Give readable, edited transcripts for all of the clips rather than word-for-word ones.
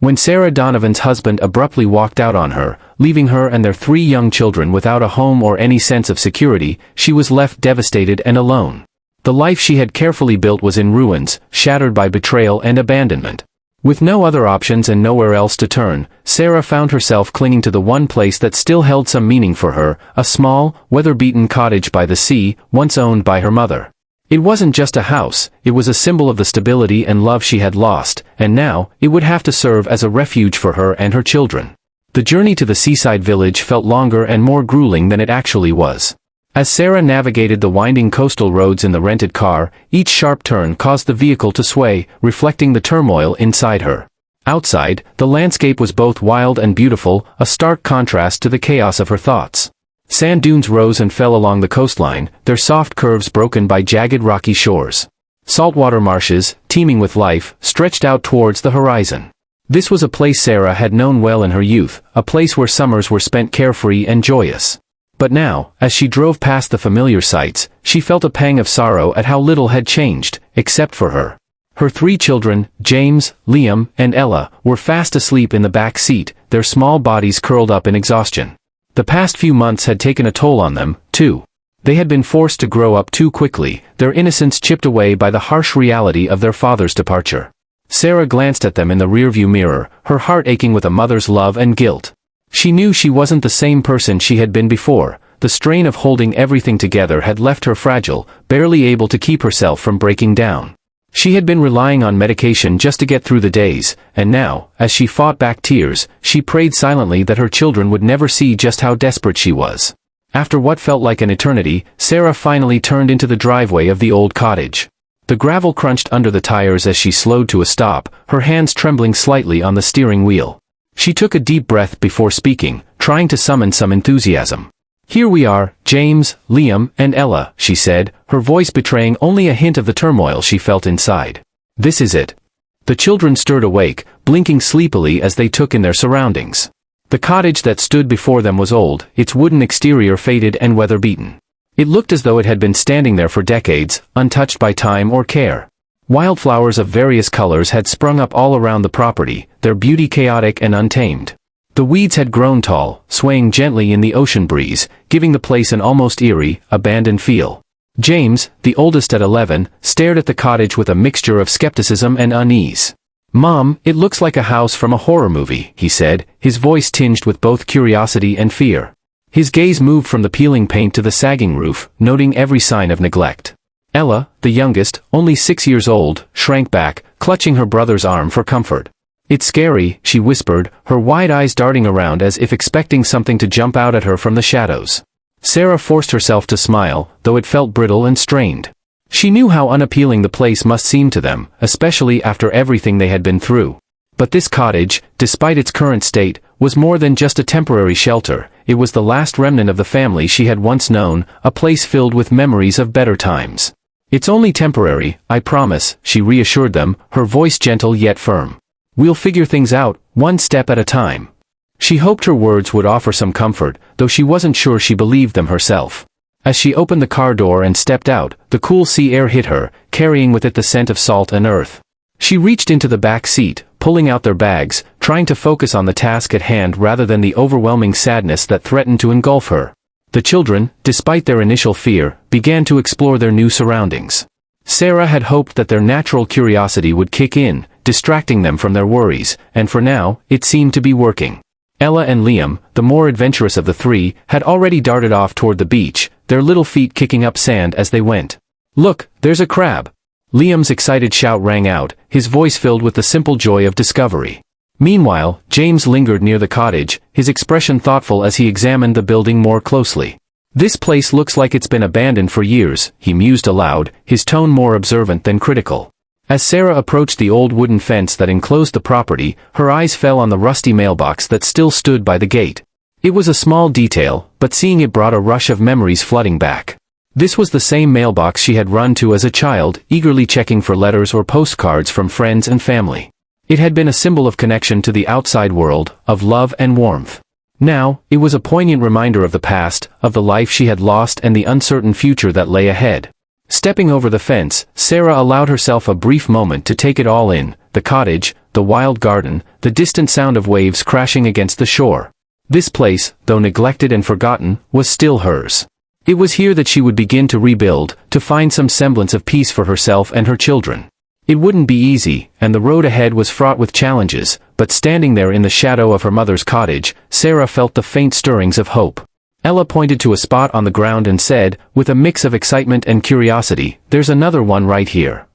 When Sarah Donovan's husband abruptly walked out on her, leaving her and their 3 young children without a home or any sense of security, she was left devastated and alone. The life she had carefully built was in ruins, shattered by betrayal and abandonment. With no other options and nowhere else to turn, Sarah found herself clinging to the one place that still held some meaning for her, a small, weather-beaten cottage by the sea, once owned by her mother. It wasn't just a house, it was a symbol of the stability and love she had lost, and now, it would have to serve as a refuge for her and her children. The journey to the seaside village felt longer and more grueling than it actually was. As Sarah navigated the winding coastal roads in the rented car, each sharp turn caused the vehicle to sway, reflecting the turmoil inside her. Outside, the landscape was both wild and beautiful, a stark contrast to the chaos of her thoughts. Sand dunes rose and fell along the coastline, their soft curves broken by jagged rocky shores. Saltwater marshes, teeming with life, stretched out towards the horizon. This was a place Sarah had known well in her youth, a place where summers were spent carefree and joyous. But now, as she drove past the familiar sights, she felt a pang of sorrow at how little had changed, except for her. Her 3 children, James, Liam, and Ella, were fast asleep in the back seat, their small bodies curled up in exhaustion. The past few months had taken a toll on them, too. They had been forced to grow up too quickly, their innocence chipped away by the harsh reality of their father's departure. Sarah glanced at them in the rearview mirror, her heart aching with a mother's love and guilt. She knew she wasn't the same person she had been before. The strain of holding everything together had left her fragile, barely able to keep herself from breaking down. She had been relying on medication just to get through the days, and now, as she fought back tears, she prayed silently that her children would never see just how desperate she was. After what felt like an eternity, Sarah finally turned into the driveway of the old cottage. The gravel crunched under the tires as she slowed to a stop, her hands trembling slightly on the steering wheel. She took a deep breath before speaking, trying to summon some enthusiasm. "Here we are, James, Liam, and Ella," she said, her voice betraying only a hint of the turmoil she felt inside. "This is it." The children stirred awake, blinking sleepily as they took in their surroundings. The cottage that stood before them was old, its wooden exterior faded and weather-beaten. It looked as though it had been standing there for decades, untouched by time or care. Wildflowers of various colors had sprung up all around the property, their beauty chaotic and untamed. The weeds had grown tall, swaying gently in the ocean breeze, giving the place an almost eerie, abandoned feel. James, the oldest at 11, stared at the cottage with a mixture of skepticism and unease. "Mom, it looks like a house from a horror movie," he said, his voice tinged with both curiosity and fear. His gaze moved from the peeling paint to the sagging roof, noting every sign of neglect. Ella, the youngest, only 6 years old, shrank back, clutching her brother's arm for comfort. "It's scary," she whispered, her wide eyes darting around as if expecting something to jump out at her from the shadows. Sarah forced herself to smile, though it felt brittle and strained. She knew how unappealing the place must seem to them, especially after everything they had been through. But this cottage, despite its current state, was more than just a temporary shelter. It was the last remnant of the family she had once known, a place filled with memories of better times. "It's only temporary, I promise," she reassured them, her voice gentle yet firm. "We'll figure things out, one step at a time." She hoped her words would offer some comfort, though she wasn't sure she believed them herself. As she opened the car door and stepped out, the cool sea air hit her, carrying with it the scent of salt and earth. She reached into the back seat, pulling out their bags, trying to focus on the task at hand rather than the overwhelming sadness that threatened to engulf her. The children, despite their initial fear, began to explore their new surroundings. Sarah had hoped that their natural curiosity would kick in, distracting them from their worries, and for now, it seemed to be working. Ella and Liam, the more adventurous of the 3, had already darted off toward the beach, their little feet kicking up sand as they went. "Look, there's a crab!" Liam's excited shout rang out, his voice filled with the simple joy of discovery. Meanwhile, James lingered near the cottage, his expression thoughtful as he examined the building more closely. "This place looks like it's been abandoned for years," he mused aloud, his tone more observant than critical. As Sarah approached the old wooden fence that enclosed the property, her eyes fell on the rusty mailbox that still stood by the gate. It was a small detail, but seeing it brought a rush of memories flooding back. This was the same mailbox she had run to as a child, eagerly checking for letters or postcards from friends and family. It had been a symbol of connection to the outside world, of love and warmth. Now, it was a poignant reminder of the past, of the life she had lost and the uncertain future that lay ahead. Stepping over the fence, Sarah allowed herself a brief moment to take it all in, the cottage, the wild garden, the distant sound of waves crashing against the shore. This place, though neglected and forgotten, was still hers. It was here that she would begin to rebuild, to find some semblance of peace for herself and her children. It wouldn't be easy, and the road ahead was fraught with challenges, but standing there in the shadow of her mother's cottage, Sarah felt the faint stirrings of hope. Ella pointed to a spot on the ground and said, with a mix of excitement and curiosity, "There's another one right here."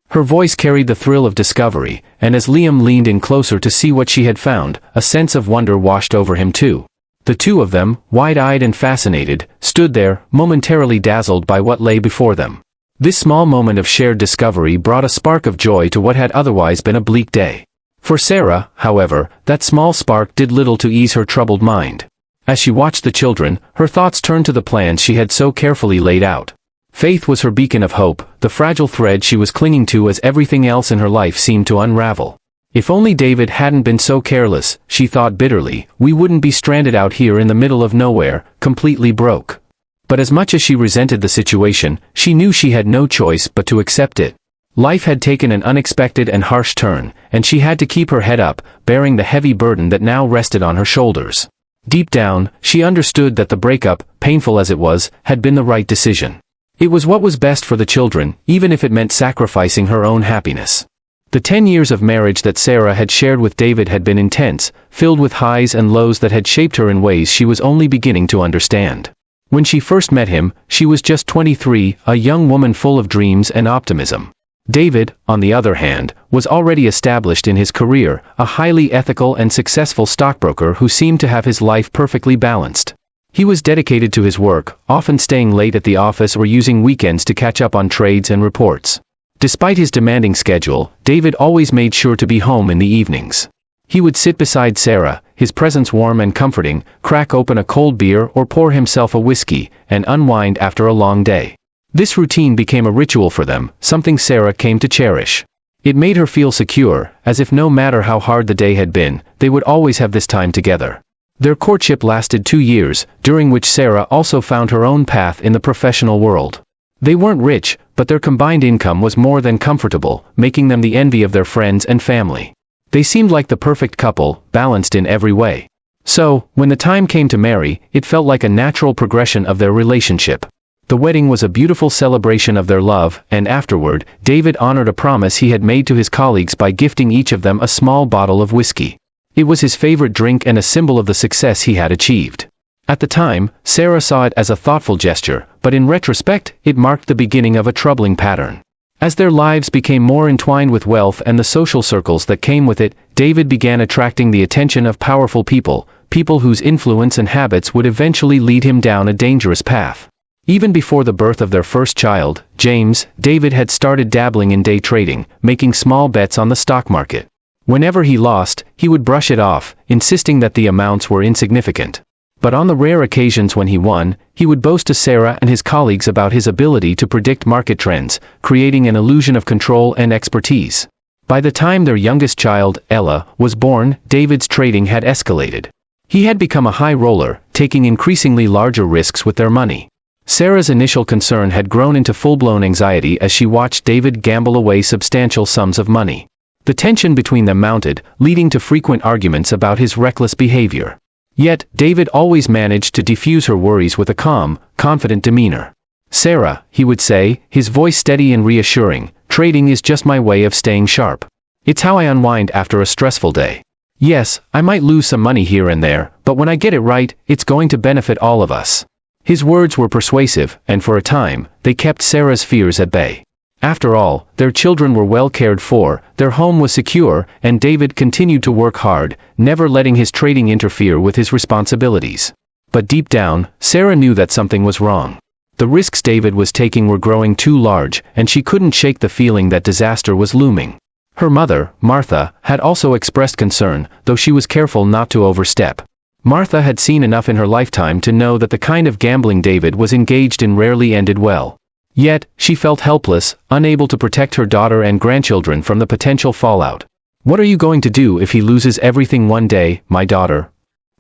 Her voice carried the thrill of discovery, and as Liam leaned in closer to see what she had found, a sense of wonder washed over him too. The two of them, wide-eyed and fascinated, stood there, momentarily dazzled by what lay before them. This small moment of shared discovery brought a spark of joy to what had otherwise been a bleak day. For Sarah, however, that small spark did little to ease her troubled mind. As she watched the children, her thoughts turned to the plans she had so carefully laid out. Faith was her beacon of hope, the fragile thread she was clinging to as everything else in her life seemed to unravel. If only David hadn't been so careless, she thought bitterly, we wouldn't be stranded out here in the middle of nowhere, completely broke. But as much as she resented the situation, she knew she had no choice but to accept it. Life had taken an unexpected and harsh turn, and she had to keep her head up, bearing the heavy burden that now rested on her shoulders. Deep down, she understood that the breakup, painful as it was, had been the right decision. It was what was best for the children, even if it meant sacrificing her own happiness. The 10 years of marriage that Sarah had shared with David had been intense, filled with highs and lows that had shaped her in ways she was only beginning to understand. When she first met him, she was just 23, a young woman full of dreams and optimism. David, on the other hand, was already established in his career, a highly ethical and successful stockbroker who seemed to have his life perfectly balanced. He was dedicated to his work, often staying late at the office or using weekends to catch up on trades and reports. Despite his demanding schedule, David always made sure to be home in the evenings. He would sit beside Sarah, his presence warm and comforting, crack open a cold beer or pour himself a whiskey, and unwind after a long day. This routine became a ritual for them, something Sarah came to cherish. It made her feel secure, as if no matter how hard the day had been, they would always have this time together. Their courtship lasted 2 years, during which Sarah also found her own path in the professional world. They weren't rich, but their combined income was more than comfortable, making them the envy of their friends and family. They seemed like the perfect couple, balanced in every way. So, when the time came to marry, it felt like a natural progression of their relationship. The wedding was a beautiful celebration of their love, and afterward, David honored a promise he had made to his colleagues by gifting each of them a small bottle of whiskey. It was his favorite drink and a symbol of the success he had achieved. At the time, Sarah saw it as a thoughtful gesture, but in retrospect, it marked the beginning of a troubling pattern. As their lives became more entwined with wealth and the social circles that came with it, David began attracting the attention of powerful people, people whose influence and habits would eventually lead him down a dangerous path. Even before the birth of their first child, James, David had started dabbling in day trading, making small bets on the stock market. Whenever he lost, he would brush it off, insisting that the amounts were insignificant. But on the rare occasions when he won, he would boast to Sarah and his colleagues about his ability to predict market trends, creating an illusion of control and expertise. By the time their youngest child, Ella, was born, David's trading had escalated. He had become a high roller, taking increasingly larger risks with their money. Sarah's initial concern had grown into full-blown anxiety as she watched David gamble away substantial sums of money. The tension between them mounted, leading to frequent arguments about his reckless behavior. Yet, David always managed to defuse her worries with a calm, confident demeanor. "Sarah," he would say, his voice steady and reassuring, "trading is just my way of staying sharp. It's how I unwind after a stressful day. Yes, I might lose some money here and there, but when I get it right, it's going to benefit all of us." His words were persuasive, and for a time, they kept Sarah's fears at bay. After all, their children were well cared for, their home was secure, and David continued to work hard, never letting his trading interfere with his responsibilities. But deep down, Sarah knew that something was wrong. The risks David was taking were growing too large, and she couldn't shake the feeling that disaster was looming. Her mother, Martha, had also expressed concern, though she was careful not to overstep. Martha had seen enough in her lifetime to know that the kind of gambling David was engaged in rarely ended well. Yet, she felt helpless, unable to protect her daughter and grandchildren from the potential fallout. "What are you going to do if he loses everything one day, my daughter?"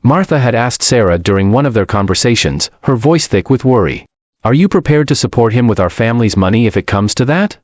Martha had asked Sarah during one of their conversations, her voice thick with worry. "Are you prepared to support him with our family's money if it comes to that?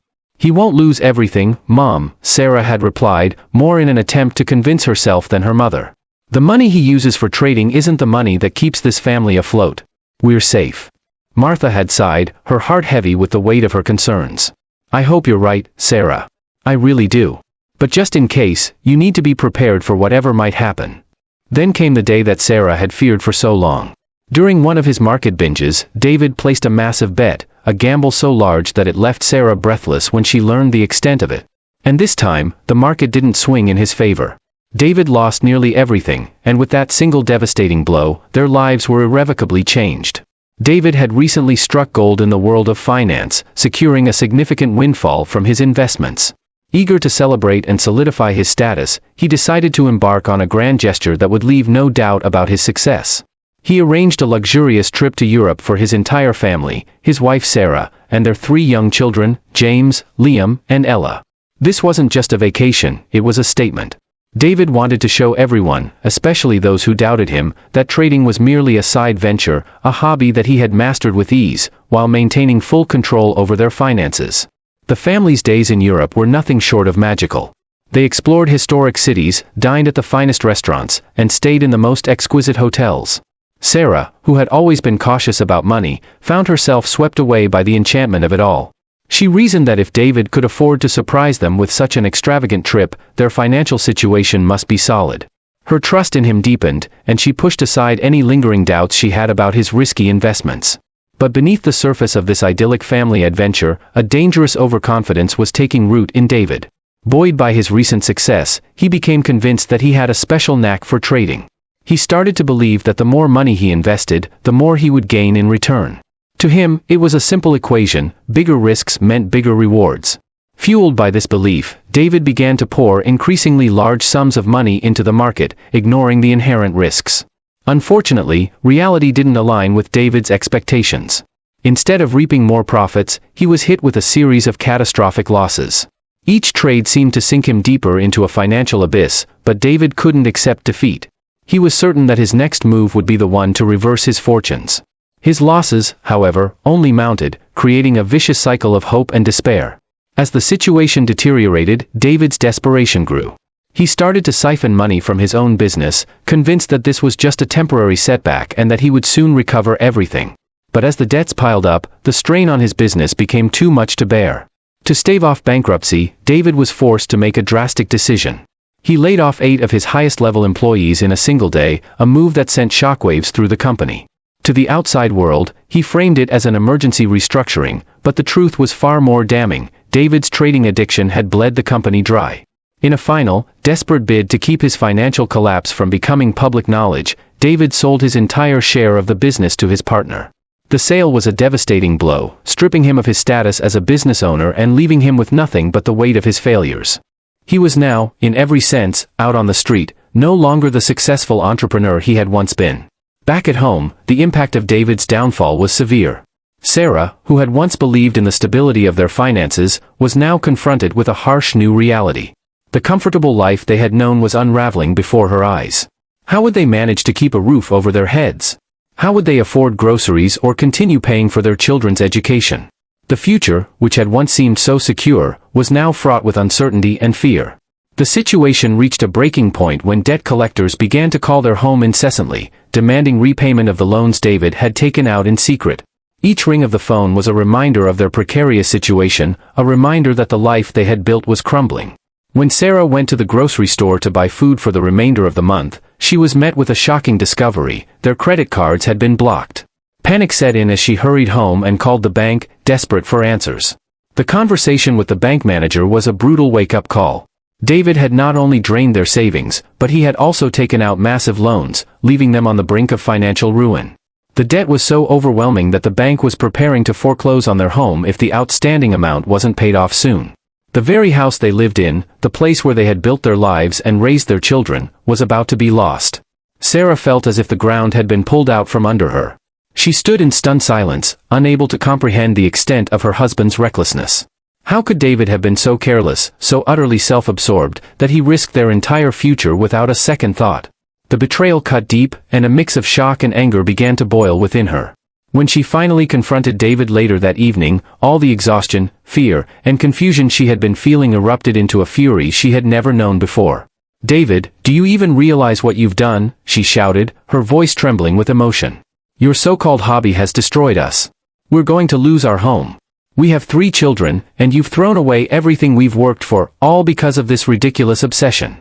"He won't lose everything, Mom," Sarah had replied, more in an attempt to convince herself than her mother. "The money he uses for trading isn't the money that keeps this family afloat. We're safe." Martha had sighed, her heart heavy with the weight of her concerns. "I hope you're right, Sarah. I really do. But just in case, you need to be prepared for whatever might happen." Then came the day that Sarah had feared for so long. During one of his market binges, David placed a massive bet, a gamble so large that it left Sarah breathless when she learned the extent of it. And this time, the market didn't swing in his favor. David lost nearly everything, and with that single devastating blow, their lives were irrevocably changed. David had recently struck gold in the world of finance, securing a significant windfall from his investments. Eager to celebrate and solidify his status, he decided to embark on a grand gesture that would leave no doubt about his success. He arranged a luxurious trip to Europe for his entire family, his wife Sarah, and their 3 young children, James, Liam, and Ella. This wasn't just a vacation, it was a statement. David wanted to show everyone, especially those who doubted him, that trading was merely a side venture, a hobby that he had mastered with ease, while maintaining full control over their finances. The family's days in Europe were nothing short of magical. They explored historic cities, dined at the finest restaurants, and stayed in the most exquisite hotels. Sarah, who had always been cautious about money, found herself swept away by the enchantment of it all. She reasoned that if David could afford to surprise them with such an extravagant trip, their financial situation must be solid. Her trust in him deepened, and she pushed aside any lingering doubts she had about his risky investments. But beneath the surface of this idyllic family adventure, a dangerous overconfidence was taking root in David. Buoyed by his recent success, he became convinced that he had a special knack for trading. He started to believe that the more money he invested, the more he would gain in return. To him, it was a simple equation: bigger risks meant bigger rewards. Fueled by this belief, David began to pour increasingly large sums of money into the market, ignoring the inherent risks. Unfortunately, reality didn't align with David's expectations. Instead of reaping more profits, he was hit with a series of catastrophic losses. Each trade seemed to sink him deeper into a financial abyss, but David couldn't accept defeat. He was certain that his next move would be the one to reverse his fortunes. His losses, however, only mounted, creating a vicious cycle of hope and despair. As the situation deteriorated, David's desperation grew. He started to siphon money from his own business, convinced that this was just a temporary setback and that he would soon recover everything. But as the debts piled up, the strain on his business became too much to bear. To stave off bankruptcy, David was forced to make a drastic decision. He laid off 8 of his highest-level employees in a single day, a move that sent shockwaves through the company. To the outside world, he framed it as an emergency restructuring, but the truth was far more damning. David's trading addiction had bled the company dry. In a final, desperate bid to keep his financial collapse from becoming public knowledge, David sold his entire share of the business to his partner. The sale was a devastating blow, stripping him of his status as a business owner and leaving him with nothing but the weight of his failures. He was now, in every sense, out on the street, no longer the successful entrepreneur he had once been. Back at home, the impact of David's downfall was severe. Sarah, who had once believed in the stability of their finances, was now confronted with a harsh new reality. The comfortable life they had known was unraveling before her eyes. How would they manage to keep a roof over their heads? How would they afford groceries or continue paying for their children's education? The future, which had once seemed so secure, was now fraught with uncertainty and fear. The situation reached a breaking point when debt collectors began to call their home incessantly, demanding repayment of the loans David had taken out in secret. Each ring of the phone was a reminder of their precarious situation, a reminder that the life they had built was crumbling. When Sarah went to the grocery store to buy food for the remainder of the month, she was met with a shocking discovery: their credit cards had been blocked. Panic set in as she hurried home and called the bank, desperate for answers. The conversation with the bank manager was a brutal wake-up call. David had not only drained their savings, but he had also taken out massive loans, leaving them on the brink of financial ruin. The debt was so overwhelming that the bank was preparing to foreclose on their home if the outstanding amount wasn't paid off soon. The very house they lived in, the place where they had built their lives and raised their children, was about to be lost. Sarah felt as if the ground had been pulled out from under her. She stood in stunned silence, unable to comprehend the extent of her husband's recklessness. How could David have been so careless, so utterly self-absorbed, that he risked their entire future without a second thought? The betrayal cut deep, and a mix of shock and anger began to boil within her. When she finally confronted David later that evening, all the exhaustion, fear, and confusion she had been feeling erupted into a fury she had never known before. "David, do you even realize what you've done?" she shouted, her voice trembling with emotion. "Your so-called hobby has destroyed us. We're going to lose our home. We have 3 children, and you've thrown away everything we've worked for, all because of this ridiculous obsession."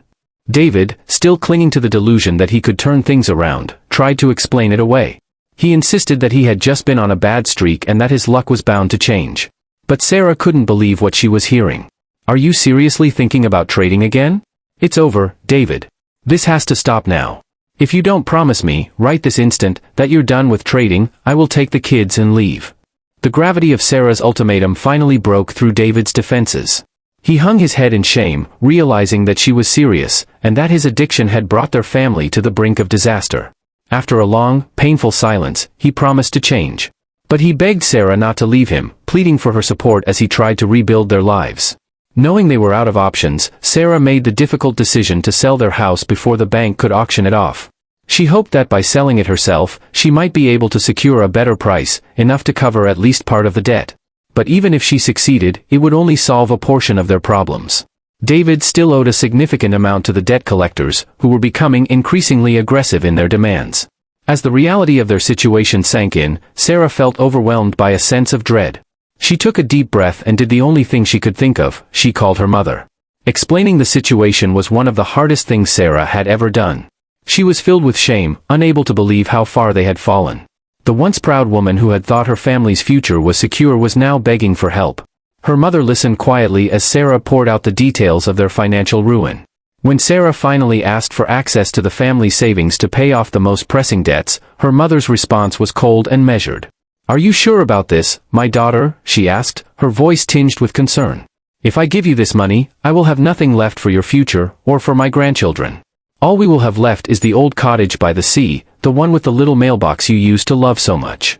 David, still clinging to the delusion that he could turn things around, tried to explain it away. He insisted that he had just been on a bad streak and that his luck was bound to change. But Sarah couldn't believe what she was hearing. "Are you seriously thinking about trading again? It's over, David. This has to stop now. If you don't promise me, right this instant, that you're done with trading, I will take the kids and leave." The gravity of Sarah's ultimatum finally broke through David's defenses. He hung his head in shame, realizing that she was serious, and that his addiction had brought their family to the brink of disaster. After a long, painful silence, he promised to change. But he begged Sarah not to leave him, pleading for her support as he tried to rebuild their lives. Knowing they were out of options, Sarah made the difficult decision to sell their house before the bank could auction it off. She hoped that by selling it herself, she might be able to secure a better price, enough to cover at least part of the debt. But even if she succeeded, it would only solve a portion of their problems. David still owed a significant amount to the debt collectors, who were becoming increasingly aggressive in their demands. As the reality of their situation sank in, Sarah felt overwhelmed by a sense of dread. She took a deep breath and did the only thing she could think of: she called her mother. Explaining the situation was one of the hardest things Sarah had ever done. She was filled with shame, unable to believe how far they had fallen. The once proud woman who had thought her family's future was secure was now begging for help. Her mother listened quietly as Sarah poured out the details of their financial ruin. When Sarah finally asked for access to the family savings to pay off the most pressing debts, her mother's response was cold and measured. "Are you sure about this, my daughter?" she asked, her voice tinged with concern. "If I give you this money, I will have nothing left for your future, or for my grandchildren. All we will have left is the old cottage by the sea, the one with the little mailbox you used to love so much."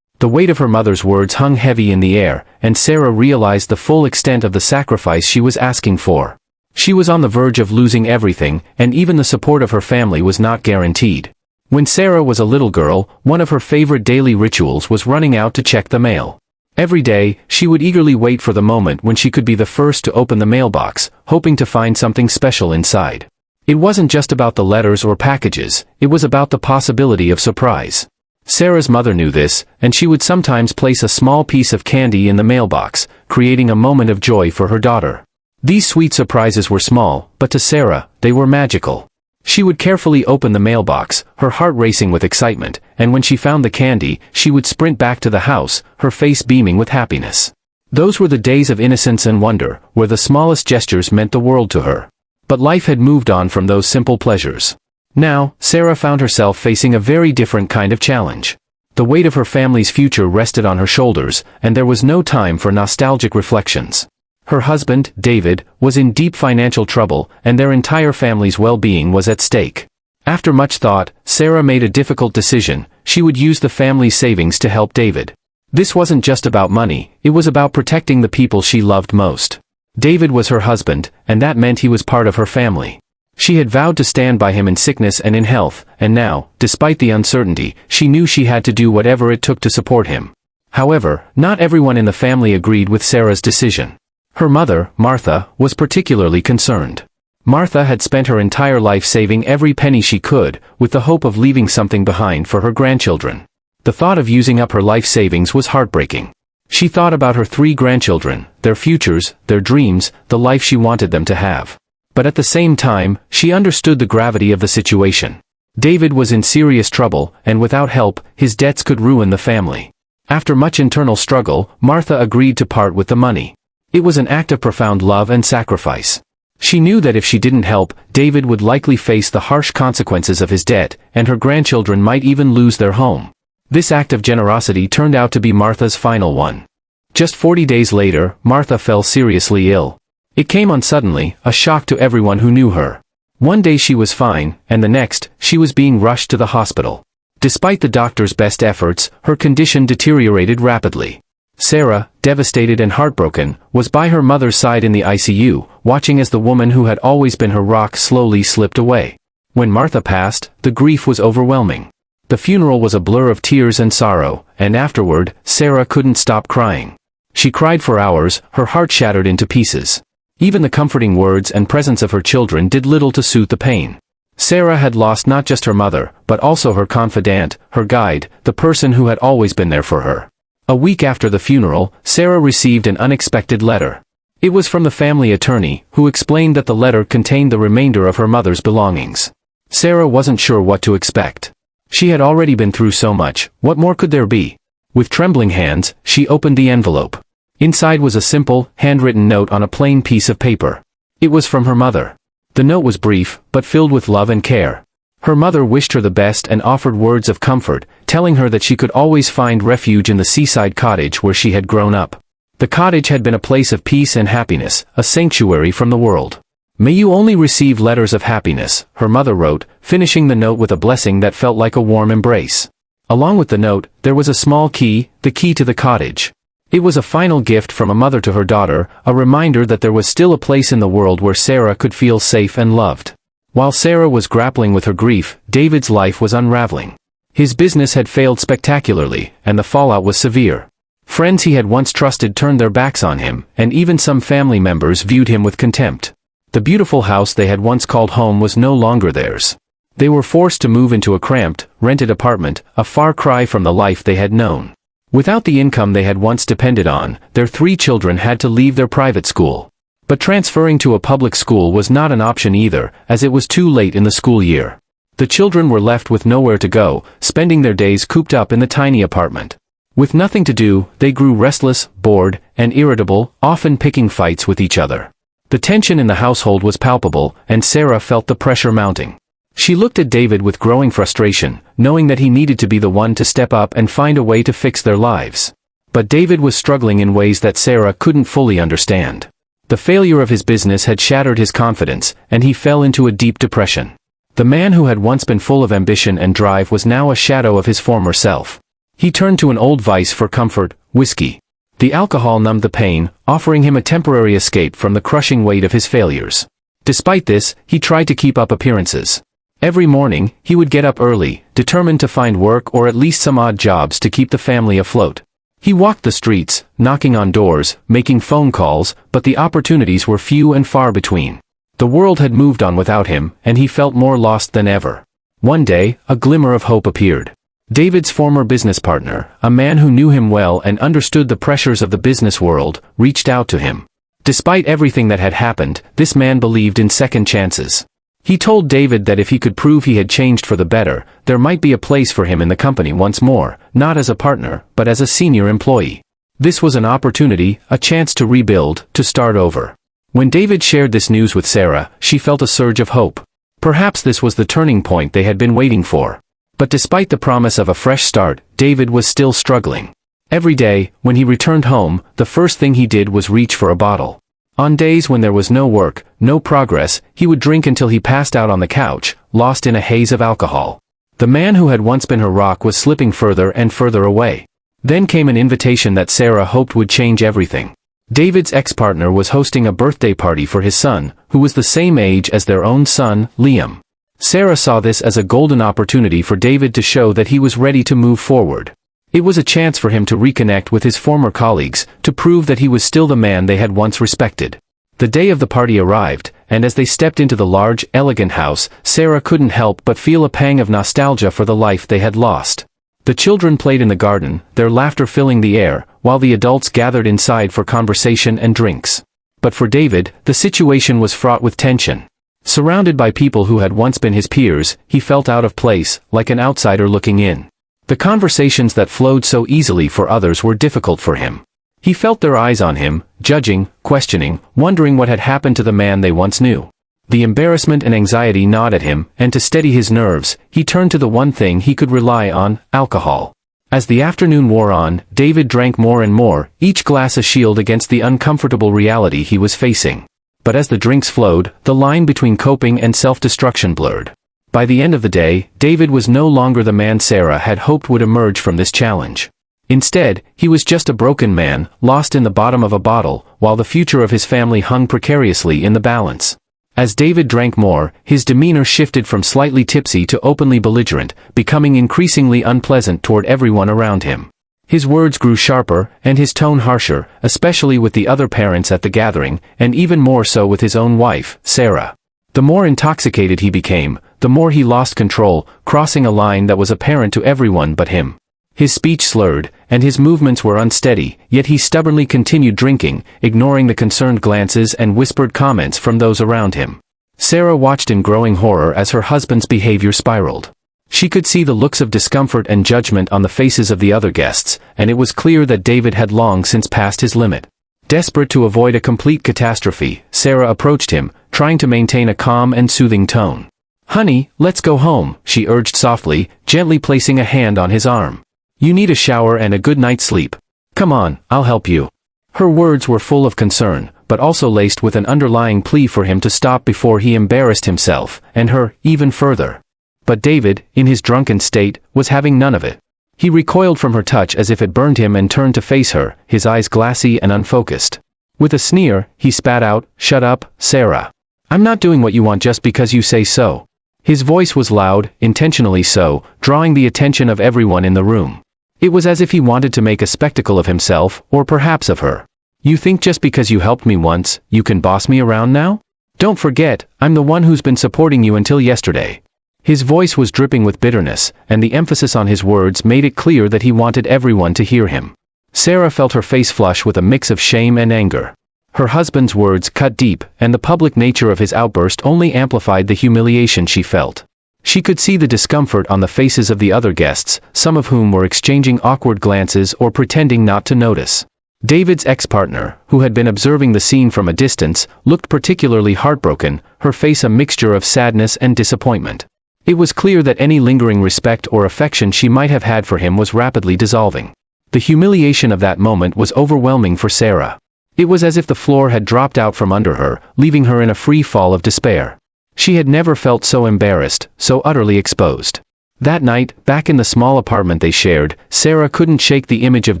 The weight of her mother's words hung heavy in the air, and Sarah realized the full extent of the sacrifice she was asking for. She was on the verge of losing everything, and even the support of her family was not guaranteed. When Sarah was a little girl, one of her favorite daily rituals was running out to check the mail. Every day, she would eagerly wait for the moment when she could be the first to open the mailbox, hoping to find something special inside. It wasn't just about the letters or packages, it was about the possibility of surprise. Sarah's mother knew this, and she would sometimes place a small piece of candy in the mailbox, creating a moment of joy for her daughter. These sweet surprises were small, but to Sarah, they were magical. She would carefully open the mailbox, her heart racing with excitement, and when she found the candy, she would sprint back to the house, her face beaming with happiness. Those were the days of innocence and wonder, where the smallest gestures meant the world to her. But life had moved on from those simple pleasures. Now, Sarah found herself facing a very different kind of challenge. The weight of her family's future rested on her shoulders, and there was no time for nostalgic reflections. Her husband, David, was in deep financial trouble, and their entire family's well-being was at stake. After much thought, Sarah made a difficult decision: she would use the family's savings to help David. This wasn't just about money, it was about protecting the people she loved most. David was her husband, and that meant he was part of her family. She had vowed to stand by him in sickness and in health, and now, despite the uncertainty, she knew she had to do whatever it took to support him. However, not everyone in the family agreed with Sarah's decision. Her mother, Martha, was particularly concerned. Martha had spent her entire life saving every penny she could, with the hope of leaving something behind for her grandchildren. The thought of using up her life savings was heartbreaking. She thought about her 3 grandchildren, their futures, their dreams, the life she wanted them to have. But at the same time, she understood the gravity of the situation. David was in serious trouble, and without help, his debts could ruin the family. After much internal struggle, Martha agreed to part with the money. It was an act of profound love and sacrifice. She knew that if she didn't help, David would likely face the harsh consequences of his debt, and her grandchildren might even lose their home. This act of generosity turned out to be Martha's final one. Just 40 days later, Martha fell seriously ill. It came on suddenly, a shock to everyone who knew her. One day she was fine, and the next, she was being rushed to the hospital. Despite the doctor's best efforts, her condition deteriorated rapidly. Sarah, devastated and heartbroken, was by her mother's side in the ICU, watching as the woman who had always been her rock slowly slipped away. When Martha passed, the grief was overwhelming. The funeral was a blur of tears and sorrow, and afterward, Sarah couldn't stop crying. She cried for hours, her heart shattered into pieces. Even the comforting words and presence of her children did little to soothe the pain. Sarah had lost not just her mother, but also her confidant, her guide, the person who had always been there for her. A week after the funeral, Sarah received an unexpected letter. It was from the family attorney, who explained that the letter contained the remainder of her mother's belongings. Sarah wasn't sure what to expect. She had already been through so much, what more could there be? With trembling hands, she opened the envelope. Inside was a simple, handwritten note on a plain piece of paper. It was from her mother. The note was brief, but filled with love and care. Her mother wished her the best and offered words of comfort, telling her that she could always find refuge in the seaside cottage where she had grown up. The cottage had been a place of peace and happiness, a sanctuary from the world. "May you only receive letters of happiness," her mother wrote, finishing the note with a blessing that felt like a warm embrace. Along with the note, there was a small key, the key to the cottage. It was a final gift from a mother to her daughter, a reminder that there was still a place in the world where Sarah could feel safe and loved. While Sarah was grappling with her grief, David's life was unraveling. His business had failed spectacularly, and the fallout was severe. Friends he had once trusted turned their backs on him, and even some family members viewed him with contempt. The beautiful house they had once called home was no longer theirs. They were forced to move into a cramped, rented apartment, a far cry from the life they had known. Without the income they had once depended on, their 3 children had to leave their private school. But transferring to a public school was not an option either, as it was too late in the school year. The children were left with nowhere to go, spending their days cooped up in the tiny apartment. With nothing to do, they grew restless, bored, and irritable, often picking fights with each other. The tension in the household was palpable, and Sarah felt the pressure mounting. She looked at David with growing frustration, knowing that he needed to be the one to step up and find a way to fix their lives. But David was struggling in ways that Sarah couldn't fully understand. The failure of his business had shattered his confidence, and he fell into a deep depression. The man who had once been full of ambition and drive was now a shadow of his former self. He turned to an old vice for comfort, whiskey. The alcohol numbed the pain, offering him a temporary escape from the crushing weight of his failures. Despite this, he tried to keep up appearances. Every morning, he would get up early, determined to find work or at least some odd jobs to keep the family afloat. He walked the streets, knocking on doors, making phone calls, but the opportunities were few and far between. The world had moved on without him, and he felt more lost than ever. One day, a glimmer of hope appeared. David's former business partner, a man who knew him well and understood the pressures of the business world, reached out to him. Despite everything that had happened, this man believed in second chances. He told David that if he could prove he had changed for the better, there might be a place for him in the company once more, not as a partner, but as a senior employee. This was an opportunity, a chance to rebuild, to start over. When David shared this news with Sarah, she felt a surge of hope. Perhaps this was the turning point they had been waiting for. But despite the promise of a fresh start, David was still struggling. Every day, when he returned home, the first thing he did was reach for a bottle. On days when there was no work, no progress, he would drink until he passed out on the couch, lost in a haze of alcohol. The man who had once been her rock was slipping further and further away. Then came an invitation that Sarah hoped would change everything. David's ex-partner was hosting a birthday party for his son, who was the same age as their own son, Liam. Sarah saw this as a golden opportunity for David to show that he was ready to move forward. It was a chance for him to reconnect with his former colleagues, to prove that he was still the man they had once respected. The day of the party arrived, and as they stepped into the large, elegant house, Sarah couldn't help but feel a pang of nostalgia for the life they had lost. The children played in the garden, their laughter filling the air, while the adults gathered inside for conversation and drinks. But for David, the situation was fraught with tension. Surrounded by people who had once been his peers, he felt out of place, like an outsider looking in. The conversations that flowed so easily for others were difficult for him. He felt their eyes on him, judging, questioning, wondering what had happened to the man they once knew. The embarrassment and anxiety gnawed at him, and to steady his nerves, he turned to the one thing he could rely on, alcohol. As the afternoon wore on, David drank more and more, each glass a shield against the uncomfortable reality he was facing. But as the drinks flowed, the line between coping and self-destruction blurred. By the end of the day, David was no longer the man Sarah had hoped would emerge from this challenge. Instead, he was just a broken man, lost in the bottom of a bottle, while the future of his family hung precariously in the balance. As David drank more, his demeanor shifted from slightly tipsy to openly belligerent, becoming increasingly unpleasant toward everyone around him. His words grew sharper, and his tone harsher, especially with the other parents at the gathering, and even more so with his own wife, Sarah. The more intoxicated he became, the more he lost control, crossing a line that was apparent to everyone but him. His speech slurred, and his movements were unsteady, yet he stubbornly continued drinking, ignoring the concerned glances and whispered comments from those around him. Sarah watched in growing horror as her husband's behavior spiraled. She could see the looks of discomfort and judgment on the faces of the other guests, and it was clear that David had long since passed his limit. Desperate to avoid a complete catastrophe, Sarah approached him, trying to maintain a calm and soothing tone. "Honey, let's go home," she urged softly, gently placing a hand on his arm. "You need a shower and a good night's sleep. Come on, I'll help you." Her words were full of concern, but also laced with an underlying plea for him to stop before he embarrassed himself, and her, even further. But David, in his drunken state, was having none of it. He recoiled from her touch as if it burned him and turned to face her, his eyes glassy and unfocused. With a sneer, he spat out, "Shut up, Sarah. I'm not doing what you want just because you say so." His voice was loud, intentionally so, drawing the attention of everyone in the room. It was as if he wanted to make a spectacle of himself, or perhaps of her. "You think just because you helped me once, you can boss me around now? Don't forget, I'm the one who's been supporting you until yesterday." His voice was dripping with bitterness, and the emphasis on his words made it clear that he wanted everyone to hear him. Sarah felt her face flush with a mix of shame and anger. Her husband's words cut deep, and the public nature of his outburst only amplified the humiliation she felt. She could see the discomfort on the faces of the other guests, some of whom were exchanging awkward glances or pretending not to notice. David's ex-partner, who had been observing the scene from a distance, looked particularly heartbroken, her face a mixture of sadness and disappointment. It was clear that any lingering respect or affection she might have had for him was rapidly dissolving. The humiliation of that moment was overwhelming for Sarah. It was as if the floor had dropped out from under her, leaving her in a free fall of despair. She had never felt so embarrassed, so utterly exposed. That night, back in the small apartment they shared, Sarah couldn't shake the image of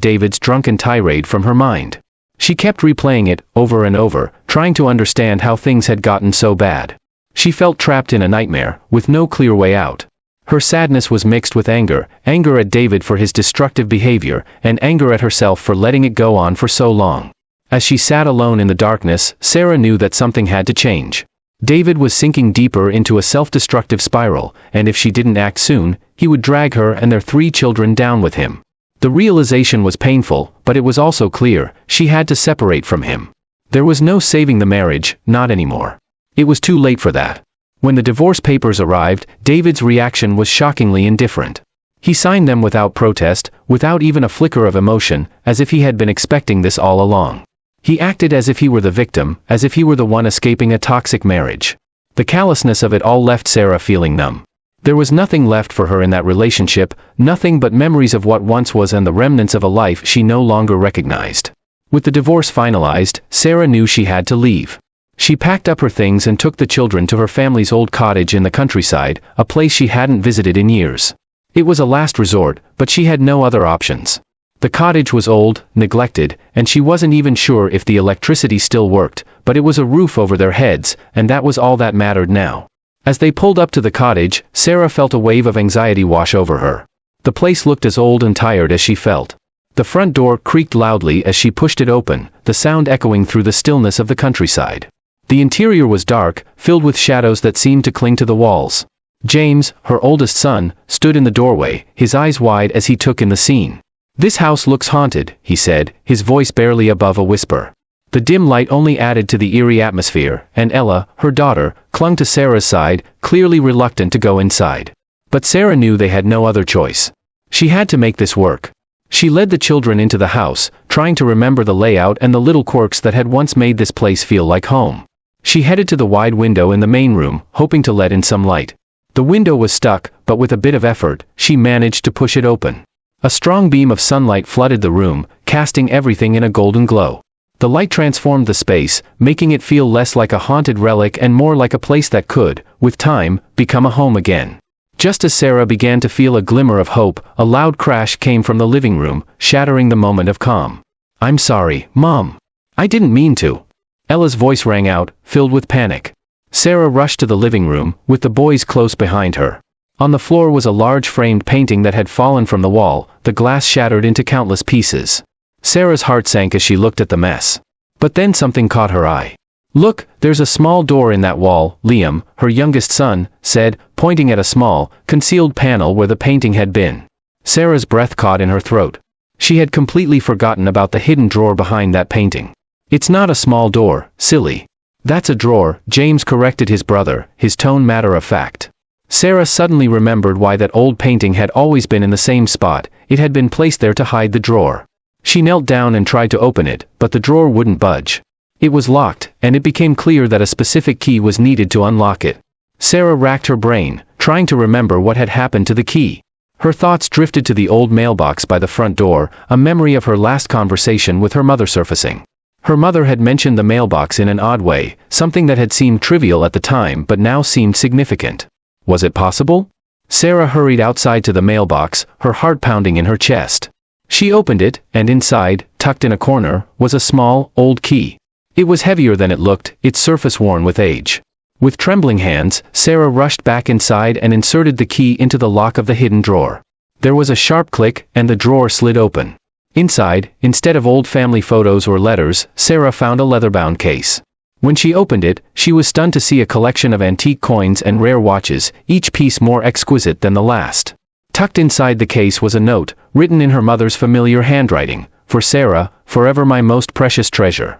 David's drunken tirade from her mind. She kept replaying it, over and over, trying to understand how things had gotten so bad. She felt trapped in a nightmare, with no clear way out. Her sadness was mixed with anger, anger at David for his destructive behavior, and anger at herself for letting it go on for so long. As she sat alone in the darkness, Sarah knew that something had to change. David was sinking deeper into a self-destructive spiral, and if she didn't act soon, he would drag her and their 3 children down with him. The realization was painful, but it was also clear, she had to separate from him. There was no saving the marriage, not anymore. It was too late for that. When the divorce papers arrived, David's reaction was shockingly indifferent. He signed them without protest, without even a flicker of emotion, as if he had been expecting this all along. He acted as if he were the victim, as if he were the one escaping a toxic marriage. The callousness of it all left Sarah feeling numb. There was nothing left for her in that relationship, nothing but memories of what once was and the remnants of a life she no longer recognized. With the divorce finalized, Sarah knew she had to leave. She packed up her things and took the children to her family's old cottage in the countryside, a place she hadn't visited in years. It was a last resort, but she had no other options. The cottage was old, neglected, and she wasn't even sure if the electricity still worked, but it was a roof over their heads, and that was all that mattered now. As they pulled up to the cottage, Sarah felt a wave of anxiety wash over her. The place looked as old and tired as she felt. The front door creaked loudly as she pushed it open, the sound echoing through the stillness of the countryside. The interior was dark, filled with shadows that seemed to cling to the walls. James, her oldest son, stood in the doorway, his eyes wide as he took in the scene. "This house looks haunted," he said, his voice barely above a whisper. The dim light only added to the eerie atmosphere, and Ella, her daughter, clung to Sarah's side, clearly reluctant to go inside. But Sarah knew they had no other choice. She had to make this work. She led the children into the house, trying to remember the layout and the little quirks that had once made this place feel like home. She headed to the wide window in the main room, hoping to let in some light. The window was stuck, but with a bit of effort, she managed to push it open. A strong beam of sunlight flooded the room, casting everything in a golden glow. The light transformed the space, making it feel less like a haunted relic and more like a place that could, with time, become a home again. Just as Sarah began to feel a glimmer of hope, a loud crash came from the living room, shattering the moment of calm. "I'm sorry, Mom. I didn't mean to." Ella's voice rang out, filled with panic. Sarah rushed to the living room, with the boys close behind her. On the floor was a large framed painting that had fallen from the wall, the glass shattered into countless pieces. Sarah's heart sank as she looked at the mess. But then something caught her eye. "Look, there's a small door in that wall," Liam, her youngest son, said, pointing at a small, concealed panel where the painting had been. Sarah's breath caught in her throat. She had completely forgotten about the hidden drawer behind that painting. "It's not a small door, silly. That's a drawer," James corrected his brother, his tone matter of fact. Sarah suddenly remembered why that old painting had always been in the same spot. It had been placed there to hide the drawer. She knelt down and tried to open it, but the drawer wouldn't budge. It was locked, and it became clear that a specific key was needed to unlock it. Sarah racked her brain, trying to remember what had happened to the key. Her thoughts drifted to the old mailbox by the front door, a memory of her last conversation with her mother surfacing. Her mother had mentioned the mailbox in an odd way, something that had seemed trivial at the time but now seemed significant. Was it possible? Sarah hurried outside to the mailbox, her heart pounding in her chest. She opened it, and inside, tucked in a corner, was a small, old key. It was heavier than it looked, its surface worn with age. With trembling hands, Sarah rushed back inside and inserted the key into the lock of the hidden drawer. There was a sharp click, and the drawer slid open. Inside, instead of old family photos or letters, Sarah found a leather-bound case. When she opened it, she was stunned to see a collection of antique coins and rare watches, each piece more exquisite than the last. Tucked inside the case was a note, written in her mother's familiar handwriting, "For Sarah, forever my most precious treasure."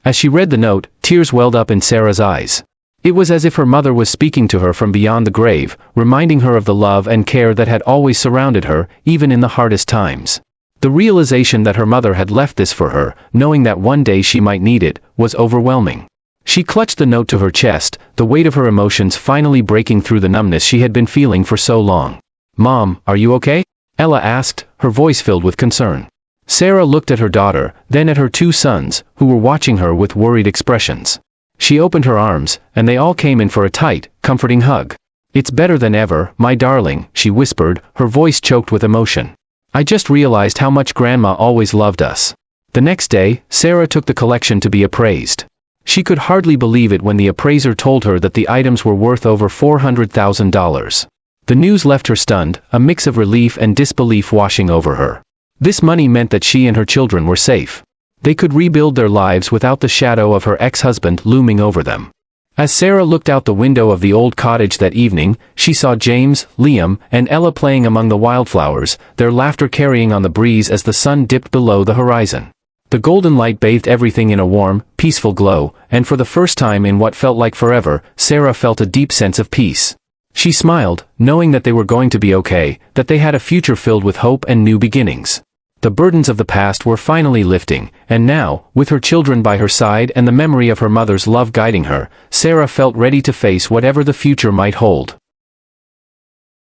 As she read the note, tears welled up in Sarah's eyes. It was as if her mother was speaking to her from beyond the grave, reminding her of the love and care that had always surrounded her, even in the hardest times. The realization that her mother had left this for her, knowing that one day she might need it, was overwhelming. She clutched the note to her chest, the weight of her emotions finally breaking through the numbness she had been feeling for so long. "Mom, are you okay?" Ella asked, her voice filled with concern. Sarah looked at her daughter, then at her two sons, who were watching her with worried expressions. She opened her arms, and they all came in for a tight, comforting hug. "It's better than ever, my darling," she whispered, her voice choked with emotion. "I just realized how much Grandma always loved us." The next day, Sarah took the collection to be appraised. She could hardly believe it when the appraiser told her that the items were worth over $400,000. The news left her stunned, a mix of relief and disbelief washing over her. This money meant that she and her children were safe. They could rebuild their lives without the shadow of her ex-husband looming over them. As Sarah looked out the window of the old cottage that evening, she saw James, Liam, and Ella playing among the wildflowers, their laughter carrying on the breeze as the sun dipped below the horizon. The golden light bathed everything in a warm, peaceful glow, and for the first time in what felt like forever, Sarah felt a deep sense of peace. She smiled, knowing that they were going to be okay, that they had a future filled with hope and new beginnings. The burdens of the past were finally lifting, and now, with her children by her side and the memory of her mother's love guiding her, Sarah felt ready to face whatever the future might hold.